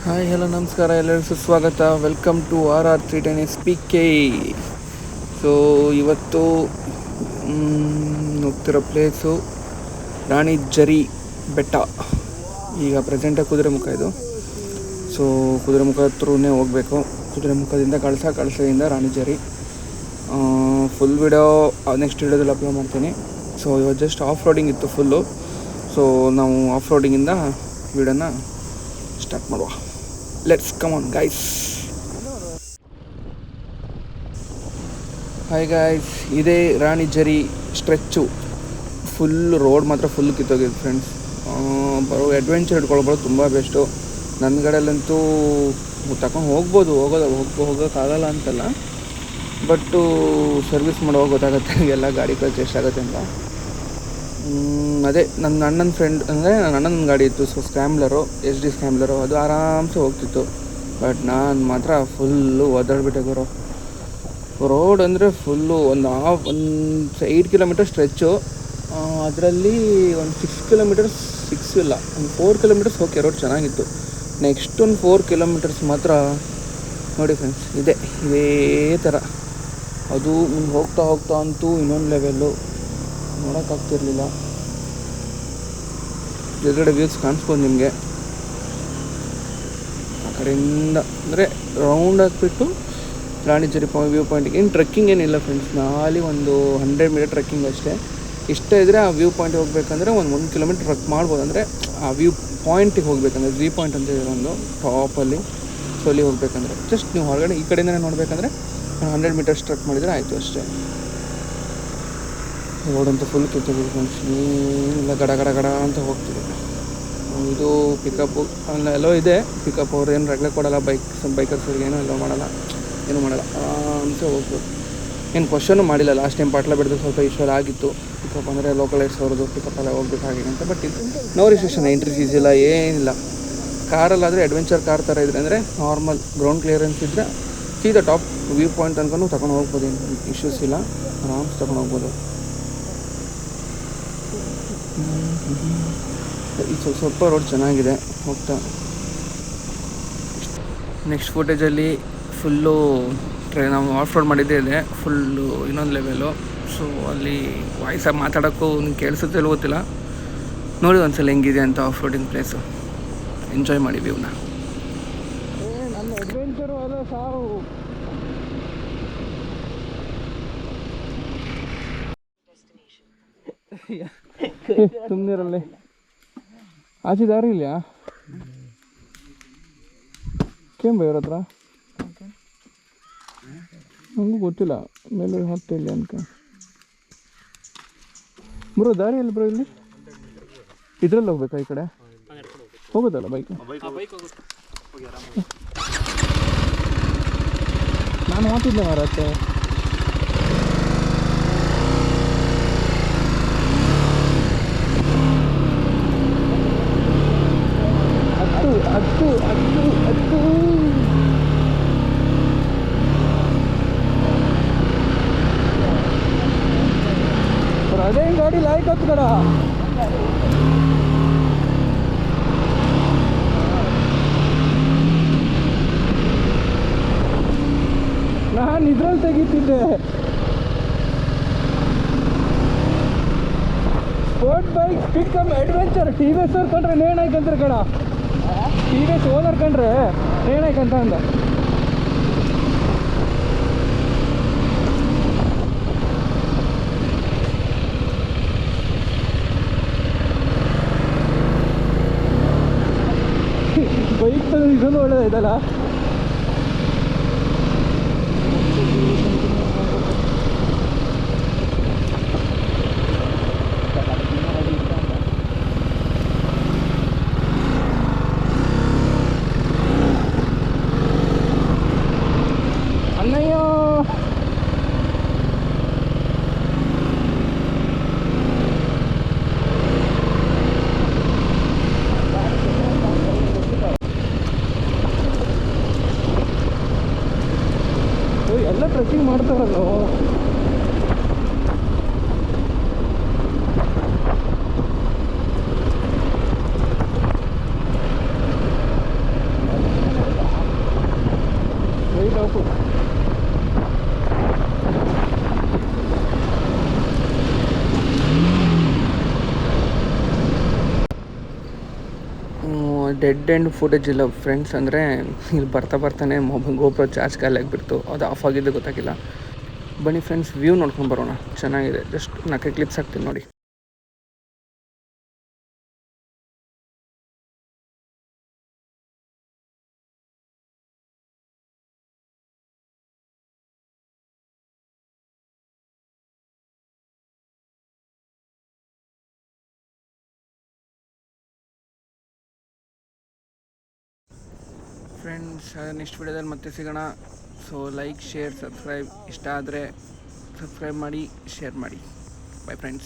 Hi hello ನಮಸ್ಕಾರ, ಎಲ್ಲರಿಗೂ ಸುಸ್ವಾಗತ. Welcome to RR310 SPK. So ಇವತ್ತು ಹೋಗ್ತಿರೋ ಪ್ಲೇಸು ರಾಣಿ ಜರಿ ಬೆಟ್ಟ. ಈಗ ಪ್ರೆಸೆಂಟಾಗಿ ಕುದುರೆಮುಖ ಇದು. ಸೊ ಕುದುರೆಮುಖ ಹತ್ರನೇ ಹೋಗಬೇಕು. ಕುದುರೆಮುಖದಿಂದ ಕಳಸದಿಂದ ರಾಣಿ ಜರಿ. ಫುಲ್ ವಿಡಿಯೋ ನೆಕ್ಸ್ಟ್ ವಿಡಿಯೋದಲ್ಲಿ ಅಪ್ಲೋಡ್ ಮಾಡ್ತೀನಿ. ಸೊ ಇವತ್ತು ಜಸ್ಟ್ ಆಫ್ ರೋಡಿಂಗ್ ಇತ್ತು ಫುಲ್ಲು. ಸೊ ನಾವು ಆಫ್ ರೋಡಿಂಗಿಂದ ವಿಡಿಯೋನ ಸ್ಟಾರ್ಟ್ ಮಾಡುವ. Let's come on guys. Hi guys, ಇದೇ ರಾಣಿ ಜರಿ ಸ್ಟ್ರೆಚ್ಚು. ಫುಲ್ ರೋಡ್ ಮಾತ್ರ ಫುಲ್ ಕಿತ್ತೋಗಿದೆ ಫ್ರೆಂಡ್ಸ್. ಬರೋ ಅಡ್ವೆಂಚರ್ ಹಿಡ್ಕೊಳ್ಬೋದು, ತುಂಬ ಬೆಸ್ಟು. ನನ್ನ ಕಡೆಯಲ್ಲಂತೂ ತಗೊಂಡು ಹೋಗೋಕ್ಕಾಗಲ್ಲ ಅಂತಲ್ಲ, ಬಟ್ಟು ಸರ್ವಿಸ್ ಮಾಡುವಾಗ ಗೊತ್ತಾಗುತ್ತೆ ಎಲ್ಲ ಗಾಡಿ ಖರ್ಚು ಎಷ್ಟಾಗುತ್ತೆ ಅಂತ. ಅದೇ ನನ್ನ ಅಣ್ಣನ ಫ್ರೆಂಡ್ ಅಂದರೆ ನನ್ನ ಅಣ್ಣನ ಗಾಡಿ ಇತ್ತು. ಸೊ ಸ್ಕ್ಯಾಮ್ಲರು, SD ಸ್ಕ್ಯಾಮ್ಲರು, ಅದು ಆರಾಮ್ಸೆ ಹೋಗ್ತಿತ್ತು. ಬಟ್ ನಾನು ಮಾತ್ರ ಫುಲ್ಲು ಒದ್ದಾಡ್ಬಿಟ್ಟೆ ಗುರು. ರೋಡ್ ಅಂದರೆ ಫುಲ್ಲು ಒಂದು 8 ಕಿಲೋಮೀಟರ್ ಸ್ಟ್ರೆಚ್ಚು. ಅದರಲ್ಲಿ ಒಂದು 4 ಕಿಲೋಮೀಟರ್ಸ್ ಓಕೆ, ರೋಡ್ ಚೆನ್ನಾಗಿತ್ತು. ನೆಕ್ಸ್ಟ್ ಒಂದು 4 ಕಿಲೋಮೀಟರ್ಸ್ ಮಾತ್ರ ನೋಡಿ ಫ್ರೆಂಡ್ಸ್, ಇದೇ ಥರ. ಅದು ಮುಂದೆ ಹೋಗ್ತಾ ಅಂತೂ ಇನ್ನೊಂದು ಲೆವೆಲ್ಲು, ನೋಡೋಕ್ಕಾಗ್ತಿರ್ಲಿಲ್ಲ. ಎದುರುಗಡೆ ವ್ಯೂಸ್ ಕಾಣಿಸ್ಬೋದು ನಿಮಗೆ. ಆ ಕಡೆಯಿಂದ ಅಂದರೆ ರೌಂಡ್ ಹಾಕ್ಬಿಟ್ಟು ರಾಣಿ ಜರಿ ವ್ಯೂ ಪಾಯಿಂಟಿಗೆ. ಏನು ಟ್ರೆಕ್ಕಿಂಗ್ ಏನಿಲ್ಲ ಫ್ರೆಂಡ್ಸ್, ನಾಳೆ ಒಂದು 100 ಮೀಟರ್ ಟ್ರೆಕ್ಕಿಂಗ್ ಅಷ್ಟೇ. ಇಷ್ಟ ಇದ್ದರೆ ಆ ವ್ಯೂ ಪಾಯಿಂಟಿಗೆ ಹೋಗ್ಬೇಕಂದ್ರೆ ಒಂದು ಕಿಲೋಮೀಟರ್ ಟ್ರೆಕ್ ಮಾಡ್ಬೋದು. ಅಂದರೆ ಆ ವ್ಯೂ ಪಾಯಿಂಟಿಗೆ ಹೋಗ್ಬೇಕಂದ್ರೆ ವ್ಯೂ ಪಾಯಿಂಟ್ ಅಂತ ಇದೆ ಒಂದು ಟಾಪಲ್ಲಿ. ಸೊ ಅಲ್ಲಿ ಹೋಗ್ಬೇಕಂದ್ರೆ ಜಸ್ಟ್ ನೀವು ಹೊರಗಡೆ ಈ ಕಡೆಯಿಂದನೇ ನೋಡಬೇಕಂದ್ರೆ 100 ಮೀಟರ್ಸ್ ಟ್ರೆಕ್ ಮಾಡಿದರೆ ಆಯಿತು ಅಷ್ಟೇ. ರೋಡಂತೂ ಫುಲ್ ಕಿತ್ತೋಗಿದೆ ಫ್ರೆಂಡ್ಸ್, ಏನಿಲ್ಲ ಗಡ ಅಂತ ಹೋಗ್ತಿದೆ. ಇದು ಪಿಕಪ್ಪು ಎಲ್ಲೋ ಇದೆ. ಪಿಕಪ್ ಅವ್ರು ಏನು ರಗಳೆ ಕೊಡೋಲ್ಲ, ಬೈಕರ್ಸ್ರಿಗೆ ಏನೂ ಎಲ್ಲೋ ಮಾಡಲ್ಲ, ಏನೂ ಮಾಡಲ್ಲ, ಆರಾಮ್ಸೆ ಹೋಗ್ಬೋದು. ಏನು ಕ್ವಶನು ಮಾಡಿಲ್ಲ. ಲಾಸ್ಟ್ ಟೈಮ್ ಪಾಟ್ಲ ಬಿಡೋದು ಸ್ವಲ್ಪ ಇಶ್ಯೂಲ್ ಆಗಿತ್ತು. ಪಿಕಪ್ ಅಂದರೆ ಲೋಕಲೈಟ್ಸ್ ಅವ್ರದ್ದು ಪಿಕಪ್ಪೆಲ್ಲ ಹೋಗ್ಬೇಕು ಹಾಗೆ ಅಂತ. ಬಟ್ ಇದು ನೋ ರಿಸ್ಟ್ರಿಕ್ಷನ್, ಎಂಟ್ರಿ ಫೀಸ್ ಇಲ್ಲ, ಏನಿಲ್ಲ. ಕಾರಲ್ಲಾದರೆ ಅಡ್ವೆಂಚರ್ ಕಾರ್ ಥರ ಇದ್ರೆ ಅಂದರೆ ನಾರ್ಮಲ್ ಗ್ರೌಂಡ್ ಕ್ಲಿಯರೆನ್ಸ್ ಇದ್ದರೆ ಸೀದಾ ಟಾಪ್ ವ್ಯೂ ಪಾಯಿಂಟ್ ತನಕ ತಗೊಂಡು ಹೋಗ್ಬೋದು, ಏನು ಇಶ್ಯೂಸ್ ಇಲ್ಲ, ಆರಾಮ್ಸೆ ತಗೊಂಡು ಹೋಗ್ಬೋದು. ಈ ಸ್ವಲ್ಪ ರೋಡ್ ಚೆನ್ನಾಗಿದೆ ಹೋಗ್ತಾ. ನೆಕ್ಸ್ಟ್ ಫುಟೇಜಲ್ಲಿ ಫುಲ್ಲು ನಾವು ಆಫ್ ರೋಡ್ ಮಾಡಿದ್ದೇ ಇದೆ, ಫುಲ್ಲು ಇನ್ನೊಂದು ಲೆವೆಲು. ಸೊ ಅಲ್ಲಿ ವಾಯ್ಸಾಗಿ ಮಾತಾಡೋಕ್ಕೂ ನಿಮ್ಗೆ ಕೇಳಿಸುತ್ತೆ ಇಲ್ಲ ಗೊತ್ತಿಲ್ಲ. ನೋಡಿ ಒಂದ್ಸಲ ಹೆಂಗಿದೆ ಅಂತ ಆಫ್ ರೋಡಿಂಗ್ ಪ್ಲೇಸು. ಎಂಜಾಯ್ ಮಾಡಿ ವ್ಯೂನ. ನನ್ನ ಅಡ್ವೆಂಚರು ಅದೇ ಸಾವು. ಸುಮ್ಮನಿರಲ್ಲೇ ಆಚೆ ದಾರಿ ಇಲ್ಲ ಕೇಂಬ ಇವ್ರ ಹತ್ರ, ನನಗೂ ಗೊತ್ತಿಲ್ಲ ಮೇಲೆ ಹತ್ತಿಲ್ಲ ಅನ್ಕ. ಬ್ರೋ ದಾರಿ ಎಲ್ಲಿ ಬ್ರೋ? ಇಲ್ಲಿ ಇದ್ರಲ್ಲಿ ಹೋಗ್ಬೇಕಾ? ಈ ಕಡೆ ಹೋಗೋದಲ್ಲ ಬೈಕ್? ನಾನು ಮಾತಿದ್ದೆ ಮಾರತ್ತೆ. ಅದೇ ಗಾಡಿ ಲಾಯ್ಕ್ ಹತ್ತು ಕಡ. ನಾನು ಇದ್ರಲ್ಲಿ ತೆಗಿತಿದ್ದೆ. Sport bike speed cum adventure. TVS ಅವ್ರು ಕಂಡ್ರೆ ನೇಣಾಯ್ಕಂತಾರೆ ಕಣ. TVS ಓನರ್ ಕಂಡ್ರೆ ನೇಣಾಯ್ಕಂತ ಅಂದ. ಬೈಕ್ ತಂದು ಇದನ್ನು ಒಳ್ಳೆದಾಯ್ತಲ್ಲ. ಅಣ್ಣಯ್ಯ ಎಲ್ಲ ಟ್ರೆಕ್ಕಿಂಗ್ ಮಾಡ್ತಾರಲ್ಲ. ಡೆಡ್ ಎಂಡ್ ಫುಟೇಜ್ ಇಲ್ಲ ಫ್ರೆಂಡ್ಸ್. ಅಂದರೆ ಇಲ್ಲಿ ಬರ್ತಾನೆ ಗೋಪ್ರೋ ಚಾರ್ಜ್ ಖಾಲಿ ಆಗಿಬಿಡ್ತು, ಅದು ಆಫ್ ಆಗಿದ್ದು ಗೊತ್ತಾಗಿಲ್ಲ. ಬನ್ನಿ ಫ್ರೆಂಡ್ಸ್, ವ್ಯೂ ನೋಡ್ಕೊಂಡು ಬರೋಣ. ಚೆನ್ನಾಗಿದೆ. ಜಸ್ಟ್ 4 ಕ್ಲಿಪ್ಸ್ ಹಾಕ್ತೀನಿ ನೋಡಿ. ಫ್ರೆಂಡ್ಸ್, ನೆಕ್ಸ್ಟ್ ವಿಡಿಯೋದಲ್ಲಿ ಮತ್ತೆ ಸಿಗೋಣ. So like, share, subscribe. ಇಷ್ಟ ಆದರೆ ಸಬ್ಸ್ಕ್ರೈಬ್ ಮಾಡಿ, ಶೇರ್ ಮಾಡಿ. By friends.